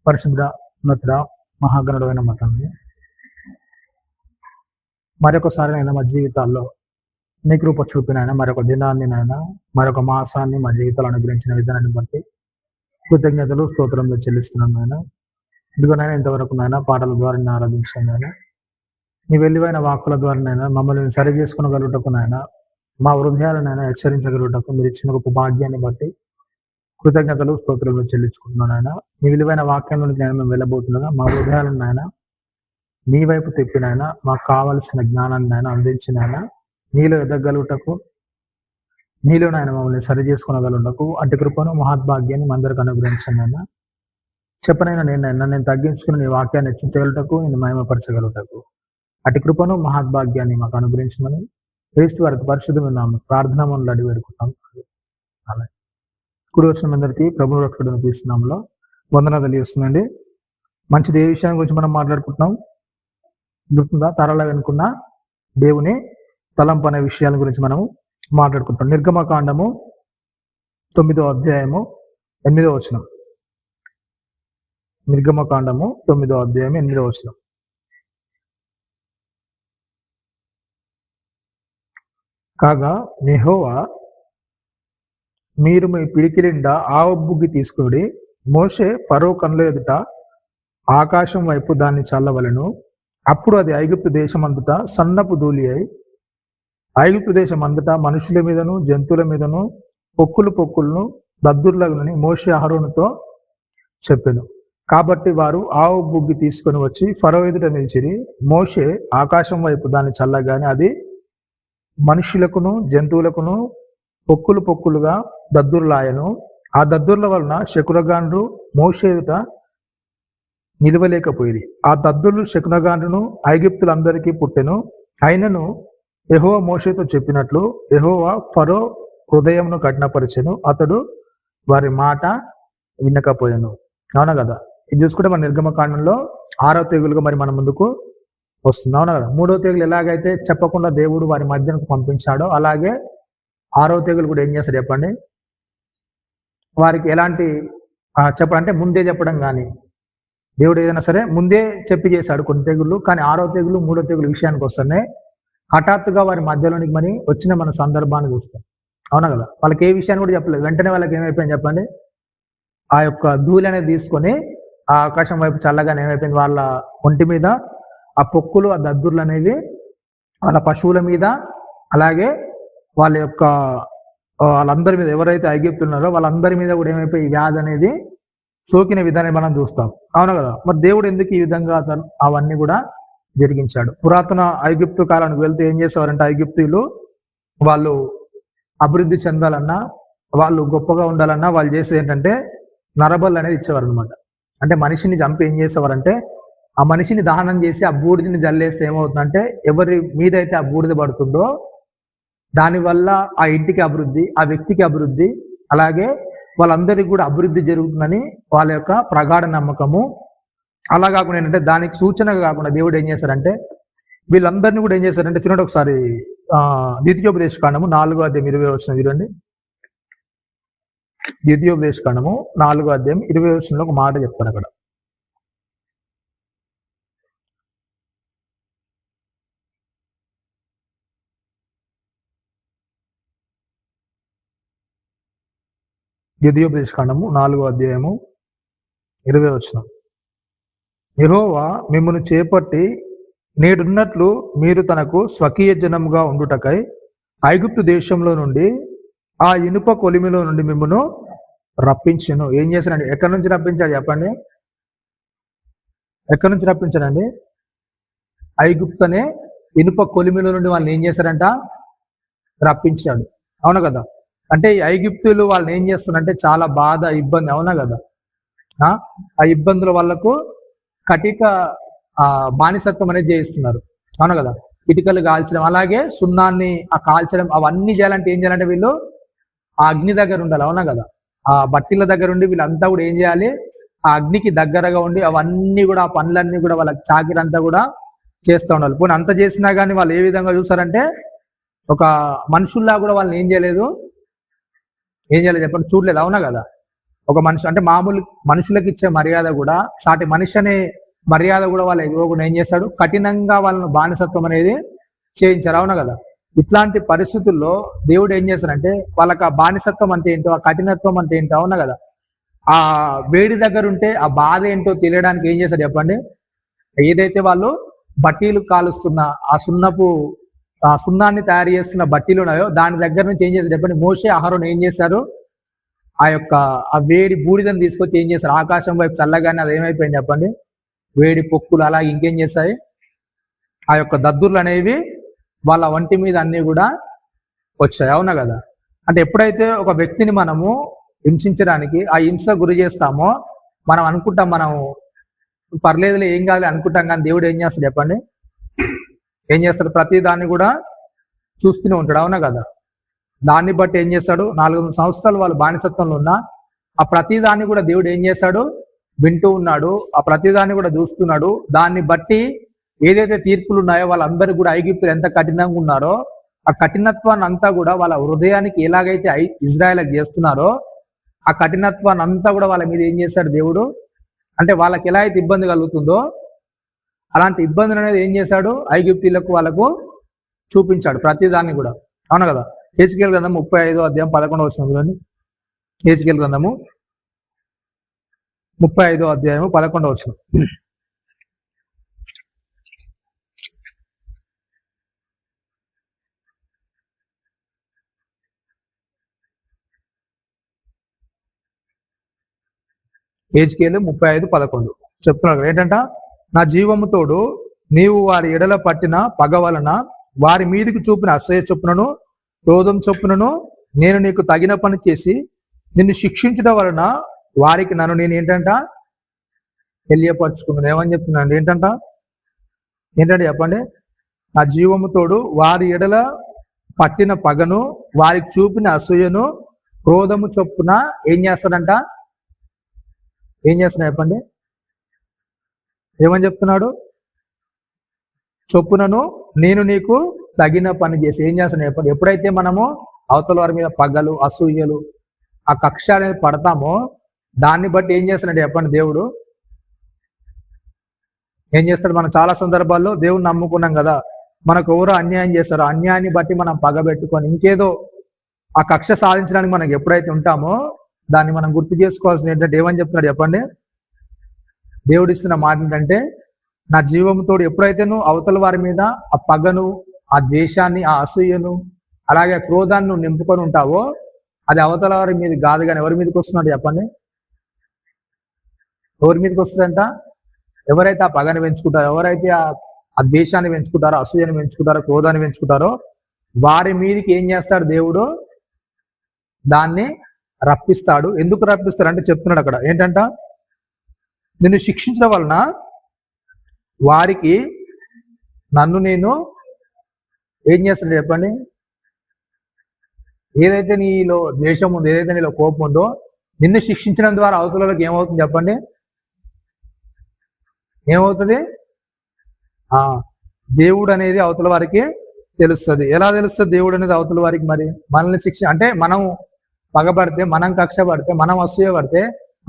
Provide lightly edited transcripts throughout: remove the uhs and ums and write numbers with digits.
పరిశుద్ధ ఉన్నతుడ మహాగణుడైన మా తండ్రి, మరొకసారి నైనా మా జీవితాల్లో నీ కృప చూపినైనా మరొక దినాన్ని నైనా మరొక మాసాన్ని మా జీవితాలు అనుగ్రహించిన విధానాన్ని బట్టి కృతజ్ఞతలు స్తోత్రంలో చెల్లిస్తున్నాను నాయన. ఇదిగోనైనా ఇంతవరకు నాయన పాటల ద్వారా నేను ఆరాధించాను నాయన. నీ వెలివైన వాక్కుల ద్వారా నైనా మమ్మల్ని సరి చేసుకునగలుగుటకు నాయన, మా హృదయాలనైనా హెచ్చరించగలుగుటకు మీరు ఇచ్చిన గొప్ప భాగ్యాన్ని బట్టి కృతజ్ఞతలు స్తోత్రంలో చెల్లించుకుంటున్నాను ఆయన. నీ విలువైన వాక్యంలోనికి నేను మేము వెళ్ళబోతుండగా మా హృదయాలను నాయన నీ వైపు తిప్పినైనా మాకు కావలసిన జ్ఞానాన్ని నాయన అందించినైనా నీలో ఎదగలుగుటకు, నీలో నాయన మమ్మల్ని సరి చేసుకునగలుగుటకు అటు కృపను మహాద్భాగ్యాన్ని మందరికి అనుగ్రహించాను ఆయన. చెప్పనైనా నేను తగ్గించుకుని నీ వాక్యాన్ని హెచ్చించగలుగుటకు, నేను మహిమపరచగలుగుటకు అటు కృపను మహాద్భాగ్యాన్ని మాకు అనుగ్రహించమని క్రీస్తు వారికి పరిశుద్ధమైన ప్రార్థన మనలో అడిగి వేడుకుంటాం. అలాగే కుడి వచ్చిన అందరికీ ప్రభు రక్షకుడిని తీస్తున్నాంలో వందనాలు తెలియజేస్తుందండి. మంచిది ఏ విషయం గురించి మనం మాట్లాడుకుంటున్నాం గుర్తుందా? తరలా వెనుకున్న దేవుని తలంపు అనే విషయాల గురించి మనం మాట్లాడుకుంటాం. నిర్గమకాండము 9వ అధ్యాయము 8వ వచనం. నిర్గమకాండము 9వ అధ్యాయం 8వ వచనం. కాగా యెహోవా మీరు మీ పిడికిలిండా ఆవబుగ్గి తీసుకుని మోషే ఫరో కన్నుల ఎదుట ఆకాశం వైపు దాన్ని చల్లవలెను. అప్పుడు అది ఐగుప్తు దేశమంతటా సన్నపు ధూళి అయి ఐగుప్తు దేశం అంతటా మనుషుల మీదను జంతువుల మీదను పొక్కులను దద్దుర్లగునని మోషే అహరోనుతో చెప్పెను. కాబట్టి వారు ఆవు బుగ్గి తీసుకొని వచ్చి ఫరో ఎదుట నిలిచిరి. మోషే ఆకాశం వైపు దాన్ని చల్లగానే అది మనుషులకును జంతువులకును పొక్కులుగా దద్దుర్లాయను. ఆ దద్దుర్ల వలన శకునగాండ్రు మోషే ఎదుట నిలవలేకపోయింది. ఆ దద్దుర్లు శకునగాండ్రును ఐగుప్తులందరికీ పుట్టెను. అయినను యెహోవా మోషేతో చెప్పినట్లు యెహోవా ఫరో హృదయమును కఠినపరిచెను, అతడు వారి మాట వినకపోయాను. అవునా కదా? ఇది చూసుకుంటే మన నిర్గమకాండంలో 6వ తెగులుగా మరి మన ముందుకు వస్తుంది. అవునా కదా? 3వ తెగులు ఎలాగైతే చెప్పకుండా దేవుడు వారి మధ్యకు పంపించాడో, అలాగే 6వ తెగులు కూడా ఏం చేస్తాడు చెప్పండి? వారికి ఎలాంటి చెప్పడంటే ముందే చెప్పడం కానీ, దేవుడు ఏదైనా సరే ముందే చెప్పి చేశాడు కొన్ని తెగుళ్ళు. కానీ 6వ తెగులు 3వ తెగులు విషయానికి వస్తున్నాయి హఠాత్తుగా వారి మధ్యలోనికి మరి వచ్చిన మన సందర్భాన్ని చూస్తాం. అవునా కదా? వాళ్ళకి ఏ విషయాన్ని కూడా చెప్పలేదు. వెంటనే వాళ్ళకి ఏమైపోయింది చెప్పండి? ఆ యొక్క ధూళి అనేది తీసుకొని ఆ ఆకాశం వైపు చల్లగానే ఏమైపోయింది? వాళ్ళ ఒంటి మీద ఆ పొక్కులు ఆ దద్దుర్లు అనేవి వాళ్ళ పశువుల మీద, అలాగే వాళ్ళ యొక్క వాళ్ళందరి మీద, ఎవరైతే ఐగుప్తులు ఉన్నారో వాళ్ళందరి మీద కూడా ఏమైపోయి వ్యాధి అనేది సోకిన విధానం మనం చూస్తాం. అవును కదా? మరి దేవుడు ఎందుకు ఈ విధంగా అవన్నీ కూడా జరిగించాడు? పురాతన ఐగుప్తు కాలానికి వెళ్తే ఏం చేసేవారంటే ఐగుప్తీయులు వాళ్ళు అభివృద్ధి చెందాలన్నా, వాళ్ళు గొప్పగా ఉండాలన్నా వాళ్ళు చేసేది ఏంటంటే నరబలు అనేది ఇచ్చేవారు అనమాట. అంటే మనిషిని చంపి ఏం చేసేవారంటే ఆ మనిషిని దహనం చేసి ఆ బూడిదని జల్లేస్తే ఏమవుతుందంటే ఎవరి మీద అయితే ఆ బూడిద పడుతుందో దానివల్ల ఆ ఇంటికి అభివృద్ధి, ఆ వ్యక్తికి అభివృద్ధి, అలాగే వాళ్ళందరికీ కూడా అభివృద్ధి జరుగుతుందని వాళ్ళ యొక్క ప్రగాఢ నమ్మకము. అలా కాకుండా ఏంటంటే దానికి సూచనగా కాకుండా దేవుడు ఏం చేశారంటే వీళ్ళందరినీ కూడా ఏం చేశారంటే చూడండి ఒకసారి ద్వితీయోపదేశకాండము 4వ అధ్యాయం 20వ వచనం చూడండి. ద్వితీయోపదేశకాండము 4వ అధ్యాయం 20వ వచనంలో ఒక మాట చెప్తారు అక్కడ. ద్వితీయోపదేశకాండము 4వ అధ్యాయము 20వ వచనం. యెహోవా మిమ్మును చేపట్టి నేడున్నట్లు మీరు తనకు స్వకీయ జనముగా ఉండుటకై ఐగుప్తు దేశంలో నుండి ఆ ఇనుప కొలిమిలో నుండి మిమ్మును రప్పించెను. ఏం చేశారండి? ఎక్కడి నుంచి రప్పించాడు చెప్పండి? ఎక్కడి నుంచి రప్పించారండి? ఐగుప్తు అనే ఇనుప కొలిమిలో నుండి వాళ్ళని ఏం చేశారంట? రప్పించాడు. అవును కదా? అంటే ఈ ఐగుప్తులు వాళ్ళని ఏం చేస్తున్నారంటే చాలా బాధ, ఇబ్బంది. అవునా కదా? ఆ ఇబ్బందుల వాళ్ళకు కటిక బానిసత్వం అనేది చేయిస్తున్నారు. అవును కదా? ఇటుకలు కాల్చడం, అలాగే సున్నాన్ని కాల్చడం, అవన్నీ చేయాలంటే ఏం చేయాలంటే వీళ్ళు ఆ అగ్ని దగ్గర ఉండాలి. అవునా కదా? ఆ బట్టిల దగ్గర ఉండి వీళ్ళంతా కూడా ఏం చేయాలి? ఆ అగ్నికి దగ్గరగా ఉండి అవన్నీ కూడా ఆ పనులన్నీ కూడా వాళ్ళకి చాకిరంతా కూడా చేస్తూ ఉండాలి. పోనీ అంత చేసినా కానీ వాళ్ళు ఏ విధంగా చూసారంటే ఒక మనుషుల్లా కూడా వాళ్ళని ఏం చేయలేదు చెప్పండి, చూడలేదు. అవునా కదా? ఒక మనిషి అంటే మామూలు మనుషులకు ఇచ్చే మర్యాద కూడా, సాటి మనిషి అనే మర్యాద కూడా వాళ్ళు ఇవ్వకుండా ఏం చేస్తాడు, కఠినంగా వాళ్ళను బానిసత్వం అనేది చేయించారు. అవునా కదా? ఇట్లాంటి పరిస్థితుల్లో దేవుడు ఏం చేస్తాడంటే వాళ్ళకి ఆ బానిసత్వం అంటే ఏంటో, ఆ కఠినత్వం అంటే ఏంటో, అవునా కదా, ఆ వేడి దగ్గర ఉంటే ఆ బాధ ఏంటో తెలియడానికి ఏం చేస్తాడు చెప్పండి, ఏదైతే వాళ్ళు బట్టీలు కాలుస్తున్న ఆ సున్నాన్ని తయారు చేస్తున్న బట్టీలు ఉన్నాయో దాని దగ్గర నుంచి ఏం చేస్తారు చెప్పండి, మోషే అహరోను ఏం చేశారు, ఆ వేడి బూడిదని తీసుకొచ్చి ఏం చేస్తారు, ఆకాశం వైపు చల్లగానే అది ఏమైపోయింది చెప్పండి, వేడి పొక్కులు అలా ఇంకేం చేస్తాయి, ఆ యొక్క దద్దుర్లు అనేవి వాళ్ళ వంటి మీద అన్ని కూడా వచ్చాయి. అవునా కదా? అంటే ఎప్పుడైతే ఒక వ్యక్తిని మనము హింసించడానికి ఆ హింస గురి చేస్తామో మనం అనుకుంటాం, మనం పర్లేదులే ఏం కాదు అనుకుంటాం, కానీ దేవుడు ఏం చేస్తాడు చెప్పండి, ఏం చేస్తాడు, ప్రతి దాన్ని కూడా చూస్తూనే ఉంటాడు. అవునా కదా? దాన్ని బట్టి ఏం చేస్తాడు, 400 సంవత్సరాలు వాళ్ళు బానిసత్వంలో ఉన్నా ఆ ప్రతి దాన్ని కూడా దేవుడు ఏం చేస్తాడు, వింటూ ఉన్నాడు, ఆ ప్రతిదాన్ని కూడా చూస్తున్నాడు. దాన్ని బట్టి ఏదైతే తీర్పులు ఉన్నాయో వాళ్ళందరూ కూడా ఐగుప్తులు ఎంత కఠినంగా ఉన్నారో ఆ కఠినత్వాన్ని అంతా కూడా వాళ్ళ హృదయానికి ఎలాగైతే ఇజ్రాయెల్కి చేస్తున్నారో ఆ కఠినత్వాన్ని అంతా కూడా వాళ్ళ మీద ఏం చేశాడు దేవుడు, అంటే వాళ్ళకి ఎలా అయితే ఇబ్బంది కలుగుతుందో అలాంటి ఇబ్బందులు అనేది ఏం చేశాడు, ఐగుప్తీలకు వాళ్ళకు చూపించాడు ప్రతిదాన్ని కూడా. అవును కదా? హెజ్కేలు గ్రంథం 35వ అధ్యాయం 11వ వచనం. హెజ్కేలు గ్రంథము 35వ అధ్యాయము 11వ వచనం. హెజ్కేలు 35:11 చెప్తున్నాడు ఏంటంట, నా జీవము తోడు నీవు వారి ఎడల పట్టిన పగ వలన వారి మీదికి చూపిన అసహ్య చొప్పునను క్రోధం చొప్పునను నేను నీకు తగిన పని చేసి నిన్ను శిక్షించడం వలన వారికి నన్ను నేను ఏంటంట తెలియపరుచుకున్నాను. ఏమని చెప్తున్నాను ఏంటంటే చెప్పండి, నా జీవము తోడు వారి ఎడల పట్టిన పగను వారికి చూపిన అసూయను క్రోధము చొప్పున ఏం చేస్తాడంట, ఏం చేస్తున్నా చెప్పండి, ఏమని చెప్తున్నాడు, చొప్పునను నేను నీకు తగిన పని చేసి ఏం చేస్తున్నా చెప్పండి. ఎప్పుడైతే మనము అవతల వారి మీద పగలు అసూయలు ఆ కక్ష అనేది పడతామో దాన్ని బట్టి ఏం చేస్తున్నాడు చెప్పండి, దేవుడు ఏం చేస్తాడు. మనం చాలా సందర్భాల్లో దేవుని నమ్ముకున్నాం కదా, మనకు ఎవరో అన్యాయం చేస్తారో అన్యాయాన్ని బట్టి మనం పగబెట్టుకొని ఇంకేదో ఆ కక్ష సాధించడానికి మనకు ఎప్పుడైతే ఉంటామో దాన్ని మనం గుర్తు చేసుకోవాల్సింది ఏంటంటే ఏమని చెప్తున్నాడు చెప్పండి, దేవుడు ఇస్తున్న మాట ఏంటంటే, నా జీవంతో ఎప్పుడైతే నువ్వు అవతల వారి మీద ఆ పగను ఆ ద్వేషాన్ని ఆ అసూయను అలాగే క్రోధాన్ని నువ్వు నింపుకొని ఉంటావో అది అవతల వారి మీద కాదు, కానీ ఎవరి మీదకి వస్తున్నాడు చెప్పండి, ఎవరి మీదకి వస్తుందంట, ఎవరైతే ఆ పగని పెంచుకుంటారో, ఎవరైతే ఆ ద్వేషాన్ని పెంచుకుంటారో, అసూయను పెంచుకుంటారో, క్రోధాన్ని పెంచుకుంటారో వారి మీదకి ఏం చేస్తాడు దేవుడు, దాన్ని రప్పిస్తాడు. ఎందుకు రప్పిస్తాడు అంటే చెప్తున్నాడు అక్కడ ఏంటంట, నిన్ను శిక్షించడం వలన వారికి నన్ను నేను ఏం చేస్తాడు చెప్పండి, ఏదైతే నీలో ద్వేషం ఉందో, ఏదైతే నీలో కోపం ఉందో నిన్ను శిక్షించడం ద్వారా అవతలకి ఏమవుతుంది చెప్పండి, ఏమవుతుంది, దేవుడు అనేది అవతల వారికి తెలుస్తుంది. ఎలా తెలుస్తుంది దేవుడు అనేది అవతల వారికి? మరి మనల్ని అంటే మనం పగబడితే, మనం కక్ష పడితే, మనం అసూయ పడితే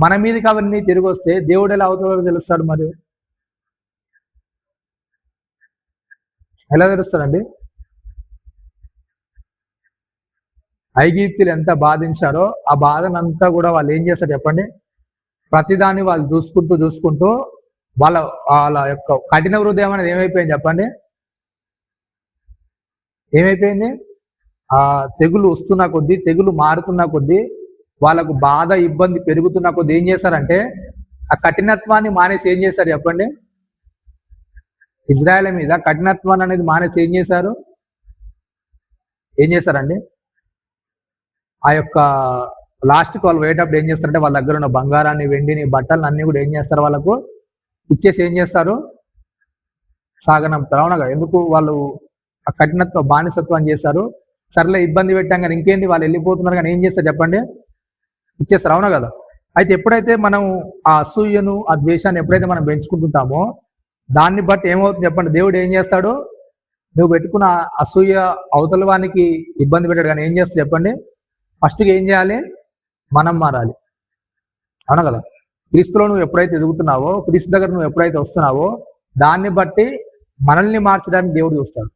మన మీదకి అవన్నీ తిరిగి వస్తే దేవుడు ఎలా అవతల వారికి తెలుస్తాడు? మరి ఎలా తెలుస్తాడండి? ఐగుప్తులు ఎంత బాధించారో ఆ బాధనంతా కూడా వాళ్ళు ఏం చేస్తారు చెప్పండి, ప్రతిదాన్ని వాళ్ళు చూసుకుంటూ వాళ్ళ యొక్క కఠిన హృదయం అనేది ఏమైపోయింది చెప్పండి, ఏమైపోయింది, ఆ తెగులు వస్తున్న కొద్దీ, తెగులు మారుతున్న కొద్దీ, వాళ్ళకు బాధ ఇబ్బంది పెరుగుతున్న కొద్దీ ఏం చేశారంటే ఆ కఠినత్వాన్ని మానేసి ఏం చేశారు చెప్పండి, ఇజ్రాయెల్ మీద కఠినత్వాన్ని అనేది మానేసి ఏం చేశారండి, ఆ యొక్క లాస్ట్కి వాళ్ళు పోయేటప్పుడు ఏం చేస్తారంటే వాళ్ళ దగ్గర ఉన్న బంగారాన్ని, వెండిని, బట్టలను అన్ని కూడా ఏం చేస్తారు, వాళ్ళకు ఇచ్చేసి ఏం చేస్తారు, సాగనంపుతారు. అవునగా? ఎందుకు? వాళ్ళు ఆ కఠినత్వ బానిసత్వం చేశారు. సర్లే ఇబ్బంది పెట్టాం కానీ ఇంకేంటి, వాళ్ళు వెళ్ళిపోతున్నారు కానీ ఏం చేస్తారు చెప్పండి, ఇచ్చేస్తారు. అవునా కదా? అయితే ఎప్పుడైతే మనం ఆ అసూయను ఆ ద్వేషాన్ని ఎప్పుడైతే మనం పెంచుకుంటుంటామో దాన్ని బట్టి ఏమవుతుంది చెప్పండి, దేవుడు ఏం చేస్తాడు, నువ్వు పెట్టుకున్న అసూయ అవతల వానికి ఇబ్బంది పెట్టాడు కానీ ఏం చేస్తాడు చెప్పండి, ఫస్ట్గా ఏం చేయాలి, మనం మారాలి. అవునా కదా? క్రీస్తులో నువ్వు ఎప్పుడైతే ఎదుగుతున్నావో, క్రీస్తు దగ్గర నువ్వు ఎప్పుడైతే వస్తున్నావో, దాన్ని బట్టి మనల్ని మార్చడానికి దేవుడు చూస్తాడు.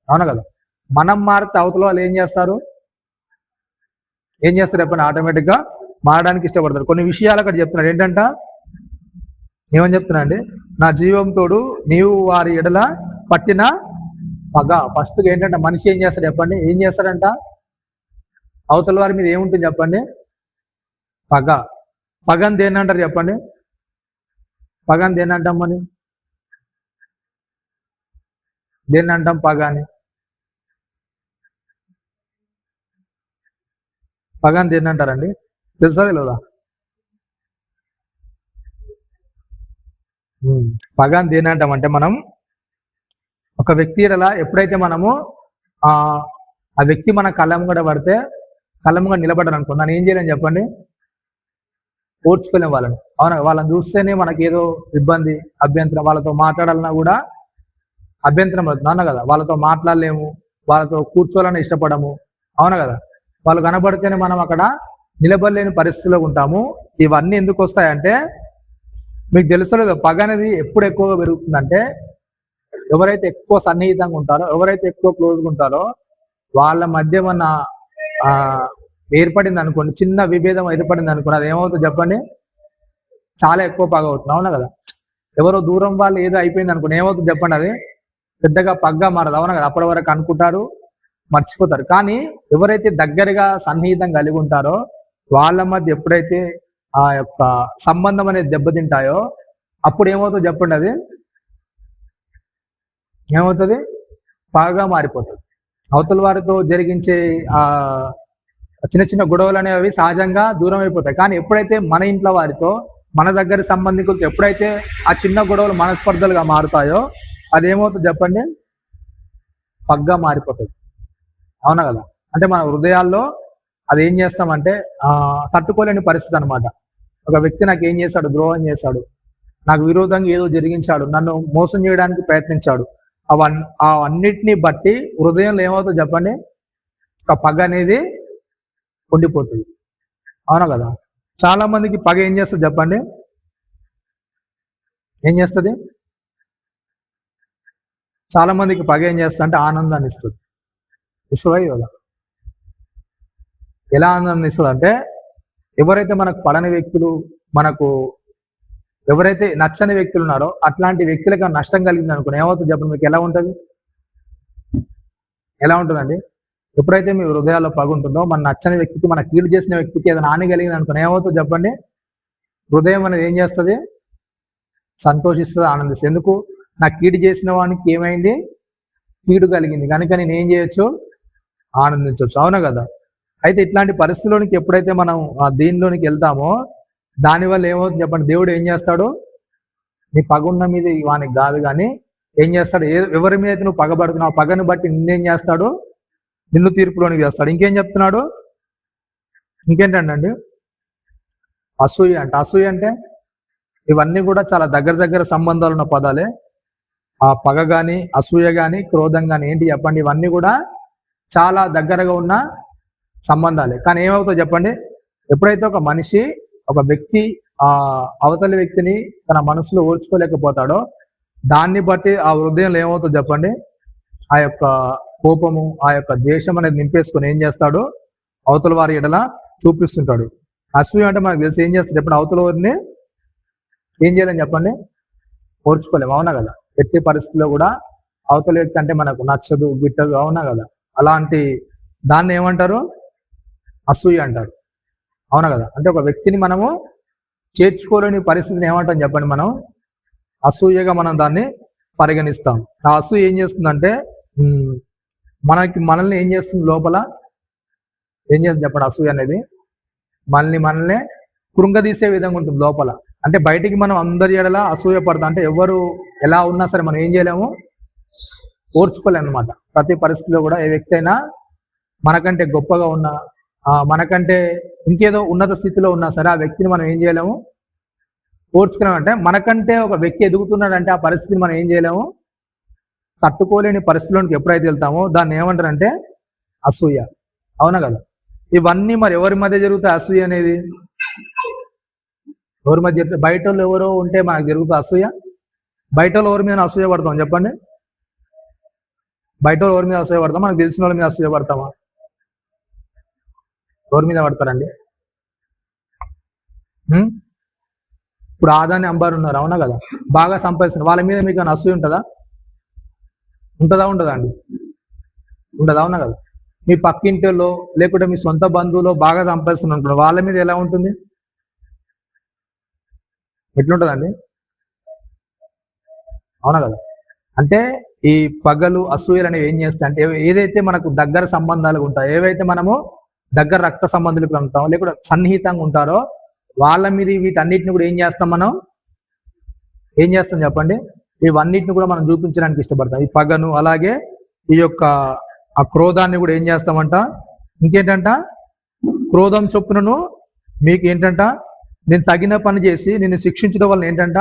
అవునా కదా? మనం మారితే అవతల వాళ్ళు ఏం చేస్తారు చెప్పండి? ఆటోమేటిక్గా మారడానికి ఇష్టపడతారు. కొన్ని విషయాలు అక్కడ చెప్తున్నాడు. ఏంటంట? ఏమని చెప్తున్నా అండి? నా జీవం తోడు నీవు వారి ఎడల పట్టిన పగ. ఫస్ట్ ఏంటంటే మనిషి ఏం చేస్తాడు చెప్పండి? ఏం చేస్తాడంట? అవతల వారి మీద ఏముంటుంది చెప్పండి? పగ. పగని దేన్ని అంటారు చెప్పండి? పగని దేన్ని అంటాం? అని దేన్ని అంటాం పగ అని? పగని దేన్ని అంటారండి? తెలుసా తెలియదా? పగని దేన్ని అంటామంటే, మనం ఒక వ్యక్తి ఎడల ఎప్పుడైతే మనము ఆ వ్యక్తి మన కళ్ళముగడ పడితే, కళ్ళముగడ నిలబడ్డారు అనుకో, నన్ను ఏం చేయాలని చెప్పండి? ఓర్చుకునే వాళ్ళని. అవునా? వాళ్ళని చూస్తేనే మనకి ఏదో ఇబ్బంది, అభ్యంతరం, వాళ్ళతో మాట్లాడాలన్నా కూడా అభ్యంతరం అవుతుంది. అవునా కదా? వాళ్ళతో మాట్లాడలేము, వాళ్ళతో కూర్చోవాలని ఇష్టపడము. అవునా కదా? వాళ్ళు కనబడితేనే మనం అక్కడ నిలబడలేని పరిస్థితిలో ఉంటాము. ఇవన్నీ ఎందుకు వస్తాయంటే, మీకు తెలుసలేదు, పగ అనేది ఎప్పుడు ఎక్కువగా పెరుగుతుందంటే, ఎవరైతే ఎక్కువ సన్నిహితంగా ఉంటారో, ఎవరైతే ఎక్కువ క్లోజ్గా ఉంటారో, వాళ్ళ మధ్య మన ఏర్పడింది అనుకోండి, చిన్న విభేదం ఏర్పడింది అనుకోండి, అది ఏమవుతుంది చెప్పండి? చాలా ఎక్కువ పగ అవుతుంది. అవునా కదా? ఎవరో దూరం వాళ్ళు ఏదో అయిపోయింది అనుకోండి, ఏమవుతుంది చెప్పండి? అది పెద్దగా పగ్గా మారదు. అవునా కదా? అప్పటి వరకు అనుకుంటారు, మర్చిపోతారు. కానీ ఎవరైతే దగ్గరగా సన్నిహితం కలిగి ఉంటారో, వాళ్ళ మధ్య ఎప్పుడైతే ఆ యొక్క సంబంధం అనేది దెబ్బతింటాయో, అప్పుడు ఏమవుతుంది చెప్పండి? అది ఏమవుతుంది? పగగా మారిపోతుంది. అవతల వారితో జరిగించే చిన్న చిన్న గొడవలు అనేవి సహజంగా దూరం అయిపోతాయి. కానీ ఎప్పుడైతే మన ఇంట్లో వారితో, మన దగ్గర సంబంధికులతో ఎప్పుడైతే ఆ చిన్న గొడవలు మనస్పర్ధలుగా మారుతాయో, అదేమవుతుంది చెప్పండి? పగ్గా మారిపోతుంది. అవునా కదా? అంటే మన హృదయాల్లో అది ఏం చేస్తామంటే తట్టుకోలేని పరిస్థితి అనమాట. ఒక వ్యక్తి నాకు ఏం చేశాడు? ద్రోహం చేశాడు, నాకు విరోధంగా ఏదో జరిగించాడు, నన్ను మోసం చేయడానికి ప్రయత్నించాడు. అవన్నిటిని బట్టి హృదయంలో ఏమవుతుందో చెప్పండి? ఒక పగ అనేది ఉండిపోతుంది. అవునా కదా? చాలా మందికి పగ ఏం చేస్తుంది చెప్పండి? ఏం చేస్తుంది? చాలా మందికి పగ ఏం చేస్తుంది అంటే ఆనందాన్ని ఇస్తుంది. ఇస్తుందా ఇవ్వదా? ఎలా ఆనందాన్ని ఇస్తుంది అంటే, ఎవరైతే మనకు పడని వ్యక్తులు, మనకు ఎవరైతే నచ్చని వ్యక్తులు ఉన్నారో, అట్లాంటి వ్యక్తులకు నష్టం కలిగింది అనుకుని ఏమవుతుంది చెప్పండి? మీకు ఎలా ఉంటుంది? ఎలా ఉంటుందండి? ఎప్పుడైతే మీ హృదయాల్లో పగ ఉంటుందో, మన నచ్చని వ్యక్తికి, మన కీడు చేసిన వ్యక్తికి ఏదైనా హాని కలిగింది అనుకుని ఏమవుతుంది చెప్పండి? హృదయం అనేది ఏం చేస్తుంది? సంతోషిస్తుంది, ఆనందిస్తుంది. ఎందుకు? నాకు కీడు చేసిన వానికి ఏమైంది? కీడు కలిగింది కనుక నేను ఏం చేయొచ్చు? ఆనందించవచ్చు. అవునా కదా? అయితే ఇట్లాంటి పరిస్థితుల్లోనికి ఎప్పుడైతే మనం దీనిలోనికి వెళ్తామో, దానివల్ల ఏమవుతుంది చెప్పండి? దేవుడు ఏం చేస్తాడు? నీ పగున్న మీద వానికి కాదు, కానీ ఏం చేస్తాడు? ఎవరి మీద నువ్వు పగబడుతున్నావు, పగను బట్టి నిన్నేం చేస్తాడు? నిన్ను తీర్పులోనికి చేస్తాడు. ఇంకేం చెప్తున్నాడు? ఇంకేంటండి? అసూయ అంట. అసూయ అంటే ఇవన్నీ కూడా చాలా దగ్గర సంబంధాలు ఉన్న పదాలే. ఆ పగ కానీ, అసూయ కానీ, క్రోధం కానీ ఏంటి చెప్పండి? ఇవన్నీ కూడా చాలా దగ్గరగా ఉన్న సంబంధాలే. కానీ ఏమవుతుందో చెప్పండి? ఎప్పుడైతే ఒక మనిషి, ఒక వ్యక్తి అవతలి వ్యక్తిని తన మనసులో ఓర్చుకోలేకపోతాడో, దాన్ని బట్టి ఆ హృదయంలో ఏమవుతుందో చెప్పండి? ఆ యొక్క కోపము, ఆ యొక్క ద్వేషం అనేది నింపేసుకొని ఏం చేస్తాడు? అవతల వారి ఎడల చూపిస్తుంటాడు. అసూయ అంటే మనకు తెలిసి ఏం చేస్తాడు చెప్పండి? అవతల వారిని ఏం చేయాలని చెప్పండి? ఓర్చుకోలేము. అవునా కదా? ఎట్టి పరిస్థితుల్లో కూడా అవతల వ్యక్తి అంటే మనకు నచ్చదు, గిట్టదు. అవునా కదా? అలాంటి దాన్ని ఏమంటారు? అసూయ అంటారు. అవునా కదా? అంటే ఒక వ్యక్తిని మనము చేర్చుకోలేని పరిస్థితిని ఏమంటాం చెప్పండి? మనం అసూయగా మనం దాన్ని పరిగణిస్తాం. ఆ అసూయ ఏం చేస్తుందంటే మనల్ని ఏం చేస్తుంది? లోపల ఏం చేస్తుంది చెప్పండి? అసూయ అనేది మనల్ని కృంగదీసే విధంగా ఉంటుంది లోపల. అంటే బయటికి మనం అందరి ఎడలా అసూయ పడతాం. అంటే ఎవరు ఎలా ఉన్నా సరే మనం ఏం చేయలేము? ఓర్చుకోలేము అనమాట. ప్రతి పరిస్థితిలో కూడా ఏ వ్యక్తి అయినా మనకంటే గొప్పగా ఉన్నా, మనకంటే ఇంకేదో ఉన్నత స్థితిలో ఉన్నా సరే, ఆ వ్యక్తిని మనం ఏం చేయలేము? ఓర్చుకున్నామంటే, మనకంటే ఒక వ్యక్తి ఎదుగుతున్నాడంటే ఆ పరిస్థితిని మనం ఏం చేయలేము? తట్టుకోలేని పరిస్థితిలోనికి ఎప్పుడైతే వెళ్తామో దాన్ని ఏమంటారంటే అసూయ. అవునా కదా? ఇవన్నీ మరి ఎవరి మధ్య జరుగుతాయి? అసూయ అనేది ఎవరి మధ్య బయట వాళ్ళు ఎవరో ఉంటే మనకు జరుగుతుంది అసూయ. బయట వాళ్ళు ఎవరి మీద అసూయ పడతాం చెప్పండి? బయట వాళ్ళు ఎవరి మీద అసూయ పడతాం? మనకు తెలిసిన వాళ్ళ మీద అసూయ పడతామా? ఎవరి మీద పడతారండి? ఇప్పుడు ఆదాని అంబారు ఉన్నారు, అవునా కదా? బాగా సంపాదిస్తున్నారు, వాళ్ళ మీద మీకు అసూయ ఉంటుందా? ఉండదా అండి? ఉండదా? అవునా కదా? మీ పక్కింటిలో లేకుంటే మీ సొంత బంధువులో బాగా సంపాదిస్తున్నారు, వాళ్ళ మీద ఎలా ఉంటుంది? ఎట్లుంటుందండి? అవునా కదా? అంటే ఈ పగలు అసూయలు అనేవి ఏం చేస్తాయి అంటే, ఏదైతే మనకు దగ్గర సంబంధాలు ఉంటాయో, ఏవైతే మనము దగ్గర రక్త సంబంధులకు ఉంటామో లేకుంటే సన్నిహితంగా ఉంటారో వాళ్ళ మీద వీటన్నిటిని కూడా ఏం చేస్తాం? మనం ఏం చేస్తాం చెప్పండి? ఇవన్నిటిని కూడా మనం చూపించడానికి ఇష్టపడతాం. ఈ పగను అలాగే ఈ యొక్క ఆ క్రోధాన్ని కూడా ఏం చేస్తామంట? ఇంకేంటంట? క్రోధం చొప్పునను మీకు ఏంటంట? నేను తగిన పని చేసి నిన్ను శిక్షించడం వల్ల ఏంటంట?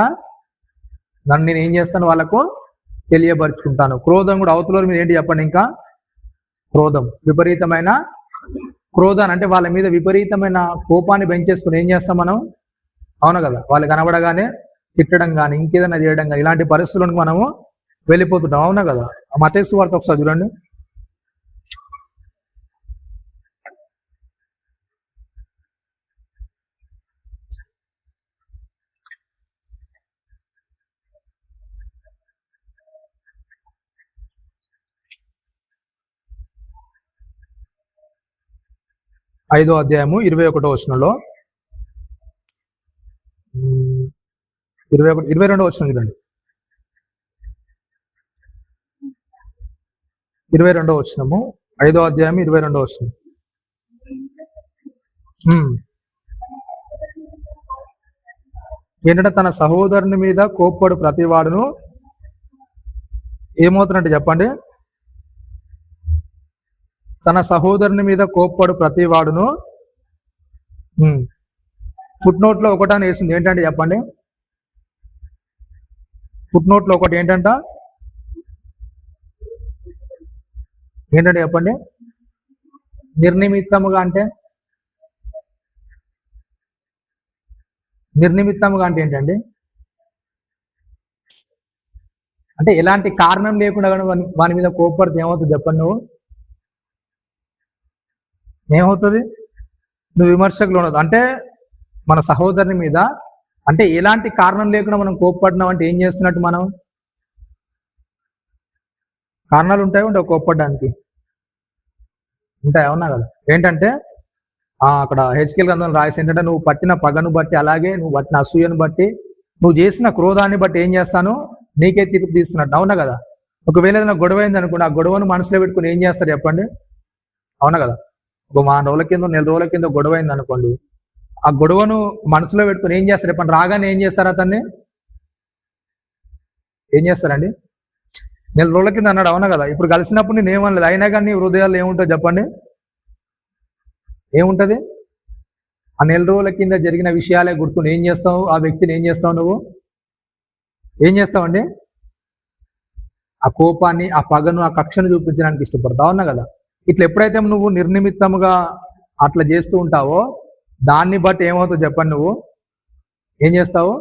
నన్ను నేను ఏం చేస్తాను? వాళ్ళకు తెలియపరుచుకుంటాను. క్రోధం కూడా అవతల మీద ఏంటి చెప్పండి? ఇంకా క్రోధం, విపరీతమైన క్రోధాన్ని, అంటే వాళ్ళ మీద విపరీతమైన కోపాన్ని పెంచేసుకుని ఏం చేస్తాం మనం? అవును కదా? వాళ్ళు కనబడగానే తిట్టడం కానీ ఇంకేదైనా చేయడం కానీ ఇలాంటి పరిస్థితులకు మనము వెళ్ళిపోతుంటాం, అవునా కదా? మత్తయి సువార్త ఒకసారి చూడండి. ఐదో అధ్యాయము 21వ వచనంలో 22వ వచనం చూడండి. 22వ వచనము, 5వ అధ్యాయం 22వ వచనం. ఏంటంటే తన సహోదరుని మీద కోప్పడు ప్రతివాడును ఏమవుతున్నట్టు చెప్పండి? తన సహోదరుని మీద కోప్పడు ప్రతివాడును ఫుట్ నోట్ లో ఒకటని వేసింది. ఏంటంటే చెప్పండి? ఫుట్ నోట్ లో ఒకటి ఏంటంటే చెప్పండి? నిర్నిమిత్తముగా అంటే ఏంటండి? అంటే ఎలాంటి కారణం లేకుండా కానీ వాని మీద కోప్పడితే ఏమవుతుంది చెప్పండి? ఏమవుతుంది? నువ్వు విమర్శకులు ఉండదు. అంటే మన సహోదరుని మీద అంటే ఎలాంటి కారణం లేకుండా మనం కోప్పడినాం అంటే ఏం చేస్తున్నట్టు? మనం కారణాలు ఉంటాయి ఉండవు కోప్పడడానికి? ఉంటాయి, అవునా కదా? ఏంటంటే అక్కడ హెచ్కేల్ గ్రంథంలో రాసి ఏంటంటే నువ్వు పట్టిన పగను బట్టి అలాగే నువ్వు పట్టిన అసూయను బట్టి నువ్వు చేసిన క్రోధాన్ని బట్టి ఏం చేస్తాను? నీకే తీర్పు తీస్తున్నట్టు, అవునా కదా? ఒకవేళ ఏదైనా గొడవ అయింది అనుకోండి, ఆ గొడవను మనసులో పెట్టుకుని ఏం చేస్తారు చెప్పండి? అవునా కదా? ఒక 3 రోజుల కింద 4 రోజుల కింద గొడవ అయింది అనుకోండి, ఆ గొడవను మనసులో పెట్టుకుని ఏం చేస్తారు చెప్పండి? రాగానే ఏం చేస్తారు? అతన్ని ఏం చేస్తారండి? 4 రోజుల కింద అన్నాడు, అవునా కదా? ఇప్పుడు కలిసినప్పుడు నేను ఏమనలేదు, అయినా కానీ హృదయాల్లో ఏముంటుంది చెప్పండి? ఏముంటది? ఆ 4 రోజుల కింద జరిగిన విషయాలే గుర్తుని ఏం చేస్తావు? ఆ వ్యక్తిని ఏం చేస్తావు? నువ్వు ఏం చేస్తావండి? ఆ కోపాన్ని, ఆ పగను, ఆ కక్షను చూపించడానికి ఇష్టపడతావు, అవునా కదా? ఇట్లా ఎప్పుడైతే నువ్వు నిర్నిమిత్తముగా అట్లా చేస్తూ ఉంటావో దాన్ని బట్టి ఏమవుతుందో చెప్పండి? నువ్వు ఏం చేస్తావు?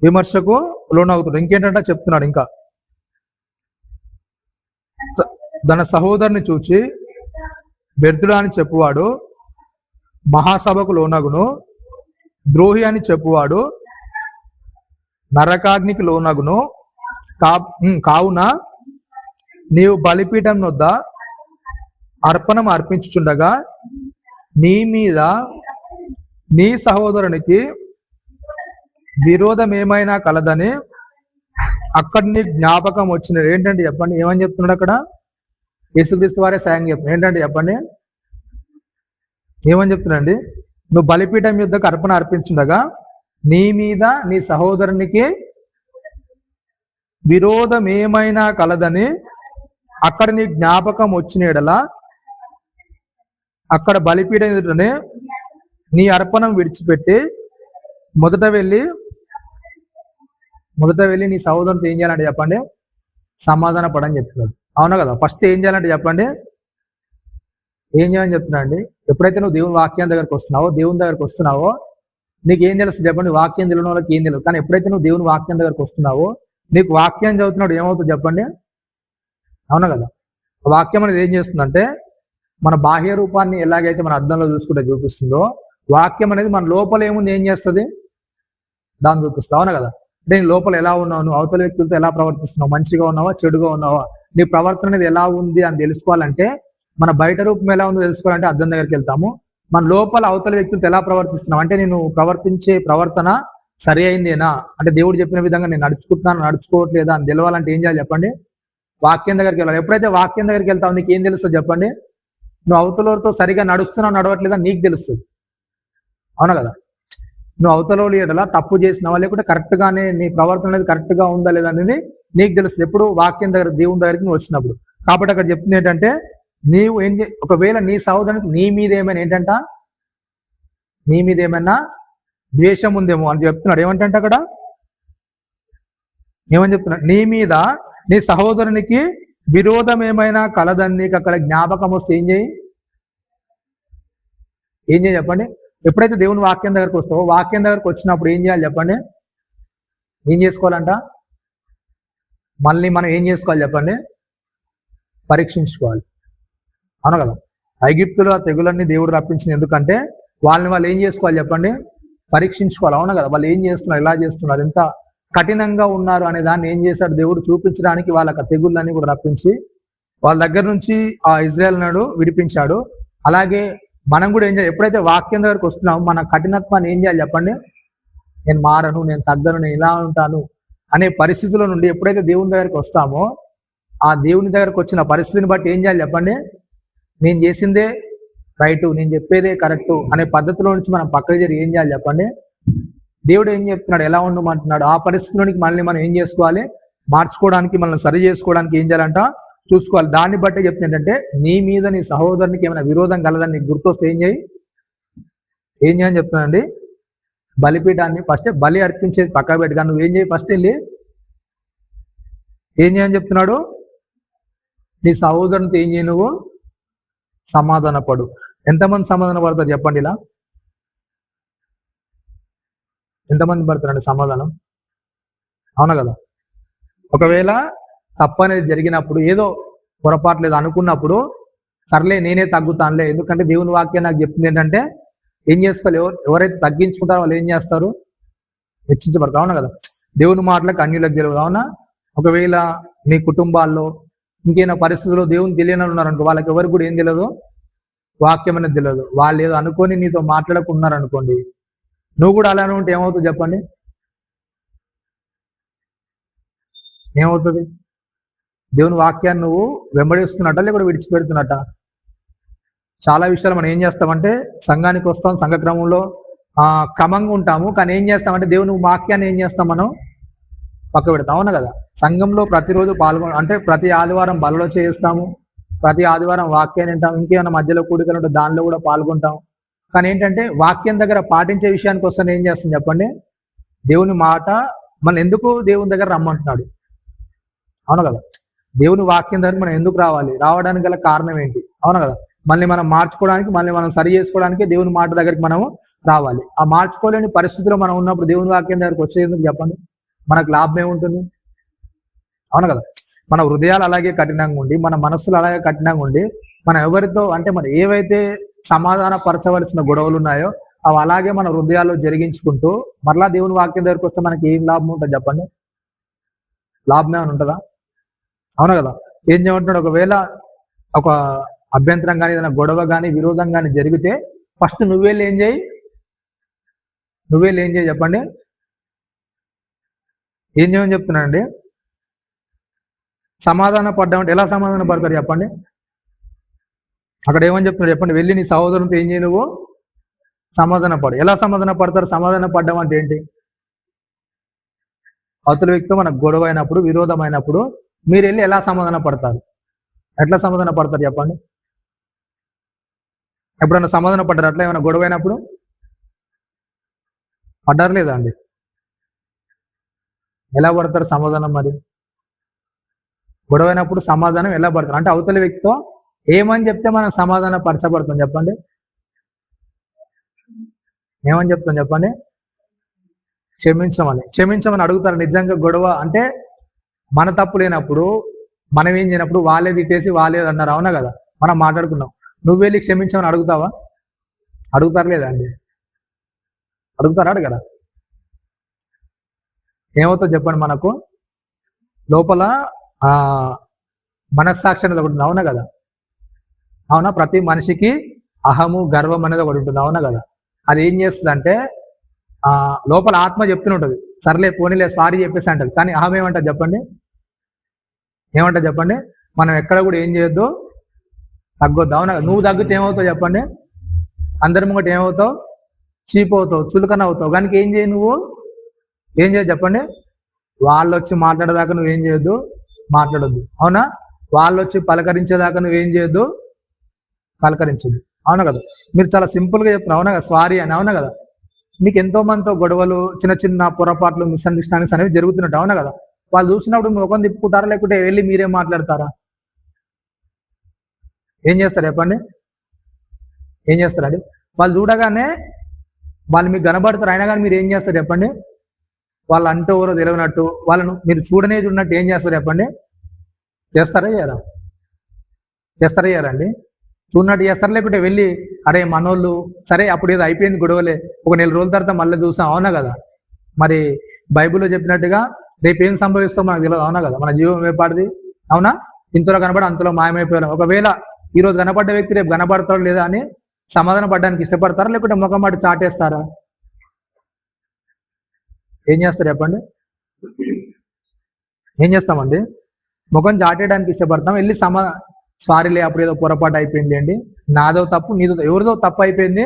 విమర్శకు లోనవుతాడు. ఇంకేంటంటే చెప్తున్నాడు, ఇంకా తన సహోదరుని చూచి వ్యర్థుడు అని చెప్పువాడు మహాసభకు లోనగును, ద్రోహి అని చెప్పువాడు నరకాగ్నికి లోనగును. కావున నీవు బలిపీఠం వద్ద అర్పణం అర్పించుచుండగా నీ మీద నీ సహోదరునికి విరోధం ఏమైనా కలదని అక్కడి నీ జ్ఞాపకం వచ్చినది. ఏంటంటే చెప్పండి? ఏమని చెప్తున్నాడు అక్కడ? యేసుక్రీస్తు వారే సాయం చెప్తున్నాడు. ఏంటంటే చెప్పండి? ఏమని చెప్తున్నాండి? నువ్వు బలిపీఠం యుద్ధకు అర్పణ అర్పించుండగా నీ మీద నీ సహోదరునికి విరోధం ఏమైనా కలదని అక్కడ నీ జ్ఞాపకం వచ్చిన ఎడలా అక్కడ బలిపీఠం ఎదుటనే నీ అర్పణం విడిచిపెట్టి మొదట వెళ్ళి నీ సహోదరునితో ఏం చేయాలంటే చెప్పండి? సమాధాన పడని చెప్తున్నాడు, అవునా కదా? ఫస్ట్ ఏం చేయాలంటే చెప్పండి? ఏం చేయాలని చెప్తున్నా అండి? ఎప్పుడైతే నువ్వు దేవుని వాక్యం దగ్గరకు వస్తున్నావో, దేవుని దగ్గరకు వస్తున్నావో నీకేం తెలుసు చెప్పండి? వాక్యం తెలియని వాళ్ళకి ఏం తెలియదు. కానీ ఎప్పుడైతే నువ్వు దేవుని వాక్యం దగ్గరకు వస్తున్నావో నీకు వాక్యం చదువుతున్నాడు ఏమవుతుంది చెప్పండి? అవునా కదా? వాక్యం అనేది ఏం చేస్తుందంటే మన బాహ్య రూపాన్ని ఎలాగైతే మన అద్దంలో చూసుకుంటే చూపిస్తుందో వాక్యం అనేది మన లోపల ఏముంది ఏం చేస్తుంది దాన్ని చూపిస్తుంది. అవునా కదా? అంటే నీ లోపల ఎలా ఉన్నావు, నువ్వు అవతల వ్యక్తులతో ఎలా ప్రవర్తిస్తున్నావు, మంచిగా ఉన్నావా చెడుగా ఉన్నావా, నీ ప్రవర్తన అనేది ఎలా ఉంది అని తెలుసుకోవాలంటే మన బయట రూపం ఎలా ఉందో తెలుసుకోవాలంటే అద్దం దగ్గరికి వెళ్తాము. మన లోపల అవతల వ్యక్తులతో ఎలా ప్రవర్తిస్తున్నావు అంటే నేను ప్రవర్తించే ప్రవర్తన సరి అయిందేనా, అంటే దేవుడు చెప్పిన విధంగా నేను నడుచుకుంటున్నాను నడుచుకోవట్లేదా అని తెలవాలంటే ఏం చేయాలి చెప్పండి? వాక్యం దగ్గరికి వెళ్ళాలి. ఎప్పుడైతే వాక్యం దగ్గరికి వెళ్తావు నీకు ఏం తెలుస్తుంది చెప్పండి? నువ్వు అవతలతో సరిగా నడుస్తున్నావు నడవట్లేదా నీకు తెలుస్తుంది. అవునా కదా? నువ్వు అవతల ఎడలా తప్పు చేసినావా లేకుంటే కరెక్ట్ గానే నీ ప్రవర్తన అనేది కరెక్ట్ గా ఉందా లేదా అనేది నీకు తెలుస్తుంది ఎప్పుడు వాక్యం దగ్గర దేవుని దగ్గరికి నువ్వు వచ్చినప్పుడు. కాబట్టి అక్కడ చెప్తుంది ఏంటంటే నీవు ఒకవేళ నీ సహోదరునికి నీ మీద ఏమైనా ఏంటంట నీ మీద ఏమైనా ద్వేషం ఉందేమో అని చెప్తున్నాడు. ఏమంటే అక్కడ ఏమని చెప్తున్నాడు? నీ మీద నీ సహోదరునికి విరోధం ఏమైనా కలదని నీకు అక్కడ జ్ఞాపకం వస్తే ఏం చేయి చెప్పండి? ఎప్పుడైతే దేవుని వాక్యం దగ్గరకు వస్తావో వాక్యం దగ్గరకు వచ్చినప్పుడు ఏం చేయాలి చెప్పండి? ఏం చేసుకోవాలంట? మళ్ళీ మనం ఏం చేసుకోవాలి చెప్పండి? పరీక్షించుకోవాలి. అవును కదా? ఐగుప్తులో ఆ తెగులన్నీ దేవుడు రప్పించింది ఎందుకంటే వాళ్ళు ఏం చేసుకోవాలి చెప్పండి? పరీక్షించుకోవాలి. అవును కదా? వాళ్ళు ఏం చేస్తున్నారు, ఎలా చేస్తున్నారు, ఎంత కఠినంగా ఉన్నారు అనే దాన్ని ఏం చేశాడు దేవుడు చూపించడానికి వాళ్ళకి ఆ తెగుళ్ళన్నీ కూడా రప్పించి వాళ్ళ దగ్గర నుంచి ఆ ఇజ్రాయెల్ నాడు విడిపించాడు. అలాగే మనం కూడా ఏం చేయాలి? ఎప్పుడైతే వాక్యం దగ్గరకు వస్తున్నామో మన కఠినత్వాన్ని ఏం చేయాలి చెప్పండి? నేను మారను, నేను తగ్గను, నేను ఇలా ఉంటాను అనే పరిస్థితుల నుండి ఎప్పుడైతే దేవుని దగ్గరికి వస్తామో ఆ దేవుని దగ్గరకు వచ్చిన పరిస్థితిని బట్టి ఏం చేయాలి చెప్పండి? నేను చేసిందే రైటు, నేను చెప్పేదే కరెక్టు అనే పద్ధతిలో నుంచి మనం పక్కకి జరిగి ఏం చేయాలి చెప్పండి? దేవుడు ఏం చెప్తున్నాడు, ఎలా ఉండమంటున్నాడు, ఆ పరిస్థితిలోనికి మళ్ళీ మనం ఏం చేసుకోవాలి? మార్చుకోవడానికి, మనల్ని సరి చేసుకోవడానికి ఏం చేయాలంట? చూసుకోవాలి. దాన్ని బట్టి చెప్తుంది ఏంటంటే నీ మీద నీ సహోదరునికి ఏమైనా విరోధం కలదని నీకు గుర్తొస్తే ఏం చేయని చెప్తున్నానండి? బలిపీఠాన్ని ఫస్ట్ బలి అర్పించేది పక్క పెట్టుగా నువ్వు ఏం చేయి? ఫస్ట్ వెళ్ళి ఏం చేయని చెప్తున్నాడు? నీ సహోదరునితో ఏం చేయి? నువ్వు సమాధాన పడు. ఎంతమంది సమాధాన పడతారు చెప్పండి? ఇలా ఎంతమంది పడతారండి సమాధానం? అవునా కదా? ఒకవేళ తప్పు అనేది జరిగినప్పుడు ఏదో పొరపాటు లేదు అనుకున్నప్పుడు సర్లే నేనే తగ్గుతానులే, ఎందుకంటే దేవుని వాక్యం నాకు చెప్తుంది ఏంటంటే ఏం చేసుకోవాలి? ఎవరైతే తగ్గించుకుంటారో వాళ్ళు ఏం చేస్తారు? హెచ్చించబడతారు. అవునా కదా? దేవుని మాటలకు అన్యులకు తెలియదు. అవునా? ఒకవేళ మీ కుటుంబాల్లో ఇంకేనా పరిస్థితుల్లో దేవుని తెలియని ఉన్నారనుకో వాళ్ళకి ఎవరికి కూడా ఏం తెలియదు? వాక్యం అనేది తెలియదు. వాళ్ళు ఏదో అనుకొని నీతో మాట్లాడకున్నారనుకోండి, నువ్వు కూడా అలానే ఉంటే ఏమవుతుంది చెప్పండి? ఏమవుతుంది? దేవుని వాక్యాన్ని నువ్వు వెంబడిస్తున్నట్ట లేకపోతే విడిచిపెడుతున్నట్ట? చాలా విషయాలు మనం ఏం చేస్తామంటే సంఘానికి వస్తాం, సంఘ క్రమంలో క్రమంగా ఉంటాము, కానీ ఏం చేస్తామంటే దేవుని వాక్యాన్ని ఏం చేస్తాం మనం? పక్క పెడతాం. అవునా కదా? సంఘంలో ప్రతిరోజు అంటే ప్రతి ఆదివారం బలలో చేస్తాము, ప్రతి ఆదివారం వాక్యాన్ని వింటాం, ఇంకేమైనా మధ్యలో కూడికలు ఉంటే దానిలో కూడా పాల్గొంటాం. కానీ ఏంటంటే వాక్యం దగ్గర పాటించే విషయానికి వస్తే ఏం చేస్తాం చెప్పండి? దేవుని మాట మనం ఎందుకు దేవుని దగ్గర రమ్మంటున్నాడు? అవును కదా? దేవుని వాక్యం దగ్గర మనం ఎందుకు రావడానికి గల కారణం ఏంటి? అవును కదా? మళ్ళీ మనం మార్చుకోవడానికి, మళ్ళీ మనం సరి చేసుకోవడానికి దేవుని మాట దగ్గరికి మనం రావాలి. ఆ మార్చుకోలేని పరిస్థితిలో మనం ఉన్నప్పుడు దేవుని వాక్యం దగ్గరికి వచ్చేందుకు చెప్పండి? మనకు లాభం ఏముంటుంది? అవును కదా? మన హృదయాలు అలాగే కఠినంగా ఉండి, మన మనస్సులు అలాగే కఠినంగా ఉండి, మనం ఎవరితో అంటే మన ఏవైతే సమాధాన పరచవలసిన గొడవలు ఉన్నాయో అవి అలాగే మన హృదయాల్లో జరిగించుకుంటూ మరలా దేవుని వాక్యం దగ్గరికి వస్తే మనకి ఏం లాభం ఉంటుంది చెప్పండి? లాభం ఏమైనా ఉంటుందా? అవును కదా? ఏం చేయమంటున్నాడు? ఒకవేళ ఒక అభ్యంతరం కానీ ఏదైనా గొడవ కానీ విరోధం కానీ జరిగితే ఫస్ట్ నువ్వేళ్ళు ఏం చేయి చెప్పండి? ఏం చేయమని చెప్తున్నానండి? సమాధాన పడ్డామంటే ఎలా సమాధాన పడతారు చెప్పండి? అక్కడ ఏమని చెప్తున్నాడు చెప్పండి? వెళ్ళి నీ సహోదరునితో ఏం చేయి? నువ్వు సమాధాన పడు. ఎలా సమాధాన పడతారు? సమాధాన పడ్డం అంటే ఏంటి? అవతల వ్యక్తితో మనకు గొడవ అయినప్పుడు, విరోధం అయినప్పుడు మీరు వెళ్ళి ఎలా సమాధాన పడతారు? ఎట్లా సమాధాన పడతారు చెప్పండి? ఎప్పుడన్నా సమాధాన పడ్డారు అట్లా ఏమైనా గొడవ అయినప్పుడు? పడ్డారు లేదా అండి? ఎలా పడతారు సమాధానం? మరి గొడవ అయినప్పుడు సమాధానం ఎలా పడతారు? అంటే అవతల వ్యక్తితో ఏమని చెప్తే మనం సమాధానం పరచబడతాం చెప్పండి? ఏమని చెప్తాం చెప్పండి? క్షమించమని అడుగుతారు. నిజంగా గొడవ అంటే మన తప్పు లేనప్పుడు మనం ఏం చేయనప్పుడు వాళ్ళే తిట్టేసి వాళ్ళే అన్నారు, అవునా కదా? మనం మాట్లాడుకున్నాం, నువ్వు వెళ్ళి క్షమించమని అడుగుతావా? అడుగుతారు లేదా అండి? అడుగుతారా? అడగరా? ఏమవుతుందో చెప్పండి. మనకు లోపల మనస్సాక్షి అనేది ఒకటి ఉంటుంది, అవునా కదా? అవునా? ప్రతి మనిషికి అహము గర్వం అనేది ఒకటి ఉంటుంది, అవునా కదా? అది ఏం చేస్తుంది అంటే లోపల ఆత్మ చెప్తుంటది, సర్లే పోనీలే సారీ చెప్పేసి అంటది. కానీ అహం ఏమంటది చెప్పండి? చెప్పండి? మనం ఎక్కడ కూడా ఏం చేయొద్దు, తగ్గొద్దు, అవునా? నువ్వు తగ్గితే ఏమవుతావు చెప్పండి? అందరి ముంగట ఏమవుతావు? చీప్ అవుతావు, చులకన అవుతావు. కానీ ఏం చేయి, నువ్వు ఏం చేయదు చెప్పండి? వాళ్ళు వచ్చి మాట్లాడేదాకా నువ్వేం చేయొద్దు, మాట్లాడొద్దు, అవునా? వాళ్ళు వచ్చి పలకరించేదాకా నువ్వేం చేయొద్దు, పలకరించదు, అవునా కదా? మీరు చాలా సింపుల్గా చెప్తున్నారు, అవునా కదా? సారీ అని, అవునా కదా? మీకు ఎంతో మందితో గొడవలు, చిన్న చిన్న పొరపాట్లు, మిస్అండర్స్టాండింగ్స్ అనేవి జరుగుతున్నట్టు, అవునా కదా? వాళ్ళు చూసినప్పుడు ముఖం తిప్పుకుంటారా, లేకుంటే వెళ్ళి మీరేం మాట్లాడతారా? ఏం చేస్తారు చెప్పండి? ఏం చేస్తారండి? వాళ్ళు చూడగానే వాళ్ళు మీకు కనబడతారు, అయినా కానీ మీరు ఏం చేస్తారు చెప్పండి? వాళ్ళు అంటే ఎవరో తెలియనట్టు, వాళ్ళను మీరు చూడనట్టు ఏం చేస్తారు చెప్పండి? చేస్తారా చేయరా? చేయరండి? చూడనట్టు చేస్తారు, లేకుంటే వెళ్ళి అరే మనోళ్ళు సరే అప్పుడు ఏదో అయిపోయింది గొడవలే, ఒక నెల రోజుల తర్వాత మళ్ళీ చూసాం, అవునా కదా? మరి బైబిల్లో చెప్పినట్టుగా రేపు ఏం సంభవిస్తామో మనకు తెలియదు, అవునా కదా? మన జీవం వేపాడిది, అవునా? ఇంతలో కనబడి అంతలో మాయమైపోయారు. ఒకవేళ ఈరోజు కనపడ్డ వ్యక్తి రేపు కనపడతాడు లేదా అని సమాధానం పడడానికి ఇష్టపడతారా, లేకుంటే ముఖం మాట చాటేస్తారా? ఏం చేస్తారు చెప్పండి? ఏం చేస్తామండి? ముఖం చాటేయడానికి ఇష్టపడతాం, వెళ్ళి సారీలే అప్పుడు ఏదో పొరపాటు అయిపోయింది అండి, నాదో తప్పు నీదో ఎవరిదో తప్పు అయిపోయింది,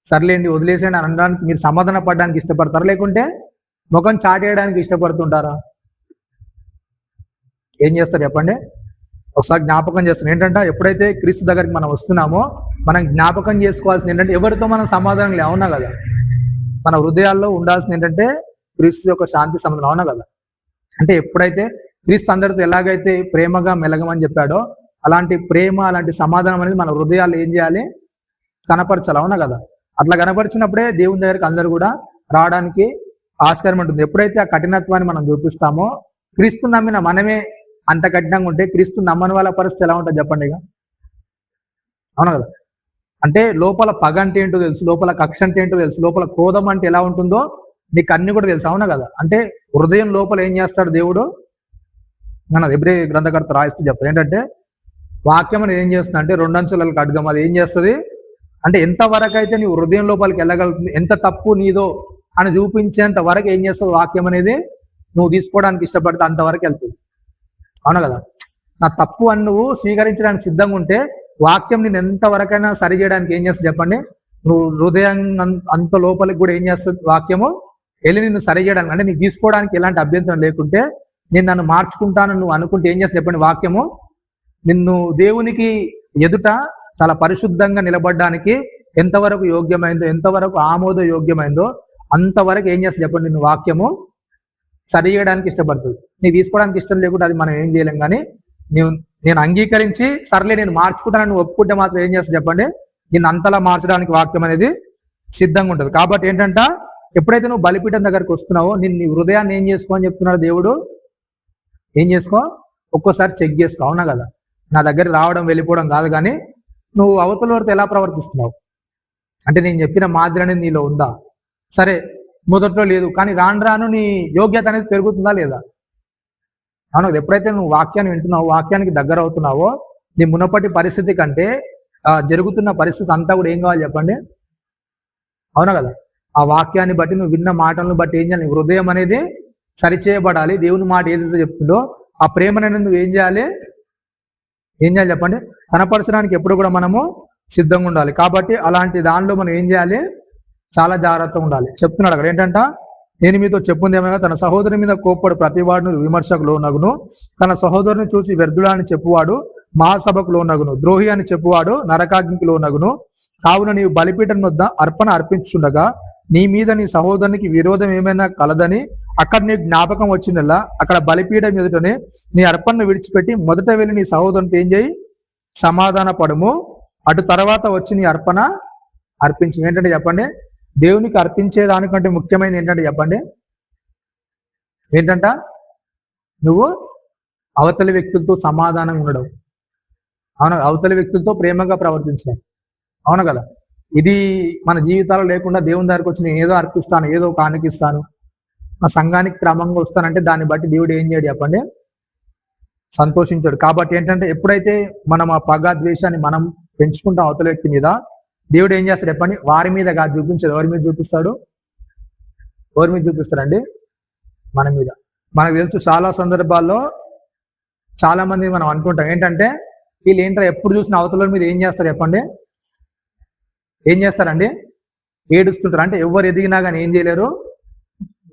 సర్లేండి వదిలేసేయండి అని అనడానికి మీరు సమాధాన పడడానికి ఇష్టపడతారా, లేకుంటే ముఖం చాటేయడానికి ఇష్టపడుతుంటారా? ఏం చేస్తారు చెప్పండి? ఒకసారి జ్ఞాపకం చేస్తున్నాం ఏంటంటే, ఎప్పుడైతే క్రీస్తు దగ్గరికి మనం వస్తున్నామో మనం జ్ఞాపకం చేసుకోవాల్సింది ఏంటంటే, ఎవరితో మనం సమాధానం లే, అవునా కదా? మన హృదయాల్లో ఉండాల్సింది ఏంటంటే క్రీస్తు యొక్క శాంతి సమాధానం, అవునా కదా? అంటే ఎప్పుడైతే క్రీస్తు అందరితో ఎలాగైతే ప్రేమగా మెలగమని చెప్పాడో అలాంటి ప్రేమ, అలాంటి సమాధానం అనేది మన హృదయాలు ఏం చేయాలి? కనపరచాలి, అవునా కదా? అట్లా కనపరిచినప్పుడే దేవుని దగ్గరికి అందరూ కూడా రావడానికి ఆస్కారం ఉంటుంది. ఎప్పుడైతే ఆ కఠినత్వాన్ని మనం చూపిస్తామో, క్రీస్తు నమ్మిన మనమే అంత కఠినంగా ఉంటే క్రీస్తు నమ్మని వాళ్ళ పరిస్థితి ఎలా ఉంటుంది చెప్పండి ఇక, అవునా కదా? అంటే లోపల పగ అంటే ఏంటో తెలుసు, లోపల కక్ష అంటే ఏంటో తెలుసు, లోపల క్రోధం అంటే ఎలా ఉంటుందో నీకు అన్ని కూడా తెలుసు, అవునా కదా? అంటే హృదయం లోపల ఏం చేస్తాడు దేవుడు? మన హెబ్రీ గ్రంథకర్త రాయిస్తూ చెప్పారు ఏంటంటే, వాక్యం అనేది ఏం చేస్తుంది అంటే రెండంచుల ఖడ్గం, అది ఏం చేస్తుంది అంటే ఎంతవరకు అయితే నీ హృదయం లోపలికి వెళ్ళగలుగుతుంది, ఎంత తప్పు నీదో అని చూపించేంత వరకు ఏం చేస్తుంది వాక్యం అనేది, నువ్వు తీసుకోవడానికి ఇష్టపడితే అంతవరకు వెళ్తుంది, అవునా కదా? నా తప్పు అని నువ్వు స్వీకరించడానికి సిద్ధంగా ఉంటే వాక్యం నేను ఎంతవరకైనా సరి చేయడానికి ఏం చేస్తుంది చెప్పండి? నువ్వు హృదయం అంత లోపలికి కూడా ఏం చేస్తుంది వాక్యము వెళ్ళి నిన్ను సరి చేయడానికి, అంటే నీకు తీసుకోవడానికి ఎలాంటి అభ్యంతరం లేకుంటే, నేను నన్ను మార్చుకుంటాను నువ్వు అనుకుంటే ఏం చేస్తుంది చెప్పండి? వాక్యము నిన్ను దేవునికి ఎదుట చాలా పరిశుద్ధంగా నిలబడడానికి ఎంతవరకు యోగ్యమైందో, ఎంతవరకు ఆమోద యోగ్యమైందో అంతవరకు ఏం చేస్తుంది చెప్పండి? నిన్ను వాక్యము సరి చేయడానికి ఇష్టపడుతుంది. నీకు తీసుకోవడానికి ఇష్టం లేకుంటే అది మనం ఏం చేయలేం. కానీ నేను అంగీకరించి సర్లే నేను మార్చుకుంటానని నువ్వు ఒప్పుకుంటే మాత్రం ఏం చేస్తా చెప్పండి? నిన్ను అంతలా మార్చడానికి వాక్యం అనేది సిద్ధంగా ఉంటుంది. కాబట్టి ఏంటంటే, ఎప్పుడైతే నువ్వు బలిపీఠం దగ్గరికి వస్తున్నావో నీ హృదయాన్ని ఏం చేసుకో అని చెప్తున్నాడు దేవుడు? ఏం చేసుకో? ఒక్కోసారి చెక్ చేసుకో, అవునా కదా? నా దగ్గర రావడం వెళ్ళిపోవడం కాదు, కానీ నువ్వు అవతల వారితో ఎలా ప్రవర్తిస్తున్నావు, అంటే నేను చెప్పిన మాదిరి అనేది నీలో ఉందా? సరే మొదట్లో లేదు, కానీ రాను రాను నీ యోగ్యత అనేది పెరుగుతుందా లేదా? అవును, ఎప్పుడైతే నువ్వు వాక్యాన్ని వింటున్నావో, వాక్యానికి దగ్గర అవుతున్నావో, నీ మునపటి పరిస్థితి కంటే జరుగుతున్న పరిస్థితి అంతా కూడా ఏం కావాలి చెప్పండి? అవునా కదా? ఆ వాక్యాన్ని బట్టి, నువ్వు విన్న మాటలను బట్టి ఏం చేయాలి? హృదయం అనేది సరిచేయబడాలి. దేవుని మాట ఏదైతే చెప్తుందో ఆ ప్రేమను నువ్వు ఏం చేయాలి చెప్పండి? కనపరచడానికి ఎప్పుడు కూడా మనము సిద్ధంగా ఉండాలి. కాబట్టి అలాంటి దానిలో మనం ఏం చేయాలి? చాలా జాగ్రత్తగా ఉండాలి. చెప్తున్నాడు అక్కడ ఏంటంట, నేను మీతో చెప్పుంది ఏమైనా, తన సహోదరుని మీద కోప్పడు ప్రతివాడును విమర్శకు లోనగును, తన సహోదరుని చూసి వ్యర్థుడా అని చెప్పువాడు మహాసభకు లోనగును, ద్రోహి అని చెప్పువాడు నరకాగ్నికి లోనగును. కావున నీవు బలిపీఠం వద్ద అర్పణ అర్పించుండగా నీ మీద నీ సహోదరునికి విరోధం ఏమైనా కలదని అక్కడ నీ జ్ఞాపకం వచ్చినలా అక్కడ బలిపీఠం ఎదుటనే నీ అర్పణను విడిచిపెట్టి మొదట వెళ్ళి నీ సహోదరునితో ఏం చేయి? సమాధాన పడము. అటు తర్వాత వచ్చి నీ అర్పణ అర్పించు. ఏంటంటే చెప్పండి, దేవునికి అర్పించే దానికంటే ముఖ్యమైనది ఏంటంటే చెప్పండి, ఏంటంట? నువ్వు అవతలి వ్యక్తులతో సమాధానంగా ఉండడం, అవును, అవతలి వ్యక్తులతో ప్రేమగా ప్రవర్తించడం, అవును కదా. ఇది మన జీవితాలు లేకుండా దేవుని దగ్గరికి వచ్చి నేను ఏదో అర్పిస్తాను, ఏదో కానుకిస్తాను, ఆ సంఘానికి క్రమంగా వస్తానంటే దాన్ని బట్టి దేవుడు ఏం చేయడు చెప్పండి, సంతోషించాడు. కాబట్టి ఏంటంటే ఎప్పుడైతే మనం ఆ పగ ద్వేషాన్ని మనం పెంచుకుంటాం అవతల వ్యక్తి మీద, దేవుడు ఏం చేస్తాడు చెప్పండి, వారి మీద కాదు చూపించాడు, ఎవరి మీద చూపిస్తాడు? ఎవరి మీద చూపిస్తాడండి? మన మీద. మనకు తెలుసు చాలా సందర్భాల్లో చాలా మంది మనం అనుకుంటాం ఏంటంటే, వీళ్ళు ఏంటో ఎప్పుడు చూసిన అవతల మీద ఏం చేస్తారు చెప్పండి, ఏం చేస్తారండి? ఏడుస్తుంటారు. అంటే ఎవరు ఎదిగినా కానీ ఏం చేయలేరు,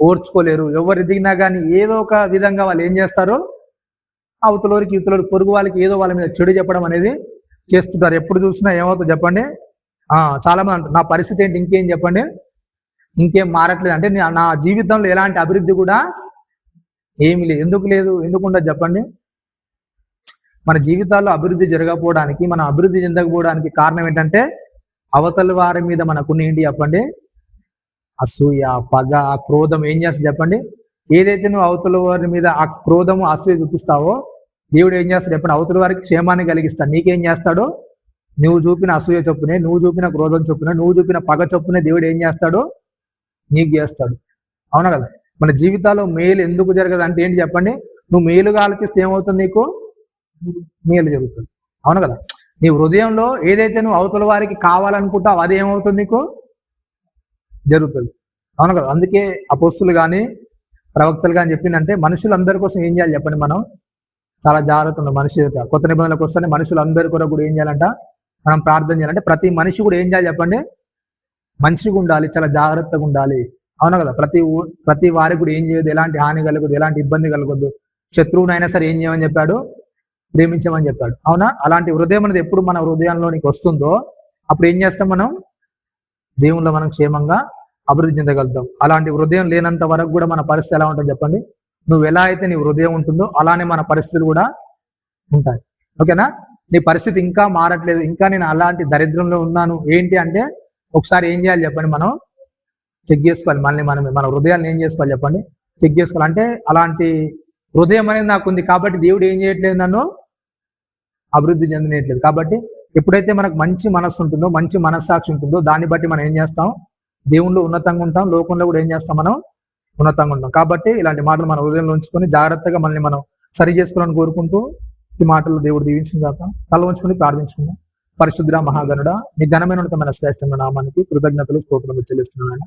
ఓర్చుకోలేరు. ఎవరు ఎదిగినా కానీ ఏదో ఒక విధంగా వాళ్ళు ఏం చేస్తారు, అవతలోరికి ఇవతలోరికి పొరుగు వాళ్ళకి ఏదో వాళ్ళ మీద చెడు చెప్పడం అనేది చేస్తుంటారు. ఎప్పుడు చూసినా ఏమవుతుంది చెప్పండి, చాలా మంది అంటారు నా పరిస్థితి ఏంటి, ఇంకేం చెప్పండి, ఇంకేం మారట్లేదు. అంటే నా జీవితంలో ఎలాంటి అభివృద్ధి కూడా ఏమి లేదు. ఎందుకు లేదు, ఎందుకు ఉండదు చెప్పండి? మన జీవితాల్లో అభివృద్ధి జరగకపోవడానికి, మనం అభివృద్ధి చెందకపోవడానికి కారణం ఏంటంటే, అవతల వారి మీద మనకున్న ఏంటి చెప్పండి, అసూయ, పగ, క్రోధం ఏం చేస్తుంది చెప్పండి? ఏదైతే నువ్వు అవతల వారి మీద ఆ క్రోధము, అసూయ చూపిస్తావో దేవుడు ఏం చేస్తాడు చెప్పండి, అవతల వారికి క్షేమాన్ని కలిగిస్తాడు. నీకేం చేస్తాడు? నువ్వు చూపిన అసూయ చొప్పునే, నువ్వు చూపిన క్రోధం చొప్పునే, నువ్వు చూపిన పగ చొప్పునే దేవుడు ఏం చేస్తాడు, నీకు చేస్తాడు. అవునా కదా. మన జీవితాల్లో మేలు ఎందుకు జరగదు అంటే ఏంటి చెప్పండి, నువ్వు మేలుగా ఆలోచిస్తే ఏమవుతుంది, నీకు మేలు జరుగుతుంది. అవును కదా. నీ హృదయంలో ఏదైతే నువ్వు అవతల వారికి కావాలనుకుంటావు అది ఏమవుతుంది, నీకు జరుగుతుంది. అవును కదా. అందుకే అపోస్తులు కానీ ప్రవక్తలు కానీ చెప్పిందంటే, మనుషులందరి కోసం ఏం చేయాలి చెప్పండి, మనం చాలా జాగ్రత్త ఉన్న మనిషి. కొత్త నిబంధనలకు వస్తేనే మనుషులందరి కొరకు కూడా ఏం చేయాలంట, మనం ప్రార్థన చేయాలంటే ప్రతి మనిషి కూడా ఏం చేయాలి చెప్పండి, మంచిగా ఉండాలి, చాలా జాగ్రత్తగా ఉండాలి. అవును కదా. ప్రతి వారికి కూడా ఏం చేయదు, ఎలాంటి హాని కలగదు, ఎలాంటి ఇబ్బంది కలగదు. శత్రువునైనా సరే ఏం చేయమని చెప్పాడు, ప్రేమించమని చెప్పాడు. అవునా. అలాంటి హృదయం అనేది ఎప్పుడు మన హృదయంలోనికి వస్తుందో అప్పుడు ఏం చేస్తాం, మనం దేవుళ్ళో మనం క్షేమంగా అభివృద్ధి చెందగలుగుతాం. అలాంటి హృదయం లేనంత వరకు కూడా మన పరిస్థితి ఎలా ఉంటుంది చెప్పండి, నువ్వు ఎలా అయితే నీ హృదయం ఉంటుందో అలానే మన పరిస్థితులు కూడా ఉంటాయి. ఓకేనా. నీ పరిస్థితి ఇంకా మారట్లేదు, ఇంకా నేను అలాంటి దరిద్రంలో ఉన్నాను ఏంటి అంటే, ఒకసారి ఏం చేయాలి చెప్పండి, మనం చెక్ చేసుకోవాలి. మళ్ళీ మన హృదయాన్ని ఏం చేసుకోవాలి చెప్పండి, చెక్ చేసుకోవాలి. అంటే అలాంటి హృదయం అనేది నాకు ఉంది కాబట్టి దేవుడు ఏం చేయట్లేదు, నన్ను అభివృద్ధి చెందనేయట్లేదు. కాబట్టి ఎప్పుడైతే మనకు మంచి మనస్సు ఉంటుందో, మంచి మనస్సాక్షి ఉంటుందో దాన్ని బట్టి మనం ఏం చేస్తాం, దేవుళ్ళు ఉన్నతంగా ఉంటాం, లోకంలో కూడా ఏం చేస్తాం, మనం ఉన్నతంగా ఉంటాం. కాబట్టి ఇలాంటి మాటలు మన హృదయంలో ఉంచుకొని జాగ్రత్తగా మనల్ని మనం సరి చేసుకోవాలని కోరుకుంటూ ఈ మాటలు దేవుడు దీవించిన కాక తల ఉంచుకొని ప్రార్థించుకుందాం. పరిశుద్ధ మహాగణుడ, నీ ఘనమైన ఉన్నతమైన శ్రేష్టమైన నామానికి కృతజ్ఞతలు స్తోత్రములు చెల్లిస్తున్నాను.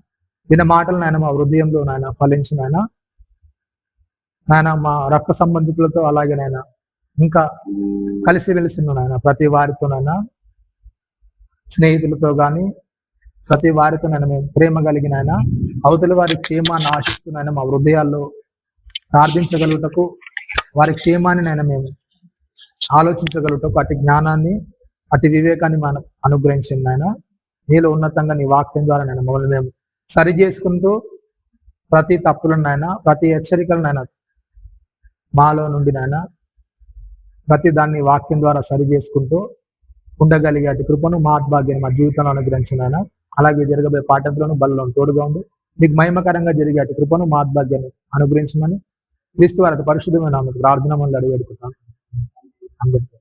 విన్న మాటలు నాయన మా హృదయంలో నాయన ఫలించిన నాయన మా రక్త సంబంధికులతో అలాగే నాయన ఇంకా కలిసి వెలిసిన నాయన ప్రతి వారితో నాయన స్నేహితులతో కానీ ప్రతి వారితో నాయన మేము ప్రేమ కలిగిన ఆయన అవతలి వారి క్షేమాన్ని ఆశిస్తున్నాయన మా హృదయాల్లో ప్రార్థించగలుగుటకు, వారి క్షేమాన్ని నాయన మేము ఆలోచించగలుగుటకు అటు జ్ఞానాన్ని అటు వివేకాన్ని మనం అనుగ్రహించింది నాయన. నీలో ఉన్నతంగా నీ వాక్యం ద్వారా నాయన మమ్మల్ని మేము సరి చేసుకుంటూ ప్రతి తప్పులను నాయన, ప్రతి హెచ్చరికలను నాయన మాలో నుండి నాయన ప్రతి దాన్ని వాక్యం ద్వారా సరి చేసుకుంటూ ఉండగలిగే అటు కృపను మహాద్భాగ్యాన్ని మా జీవితంలో అనుగ్రహించిన ఆయన. అలాగే జరగబోయే పాఠంలోను బలలో తోడుగా ఉండి మీకు మహిమకరంగా జరిగే అటు కృపను మహాద్భాగ్యాన్ని అనుగ్రహించమని క్రీస్తు వారి పరిశుద్ధమైన ప్రార్థన వల్ల అడిగి అడుగుతాను అందరికీ.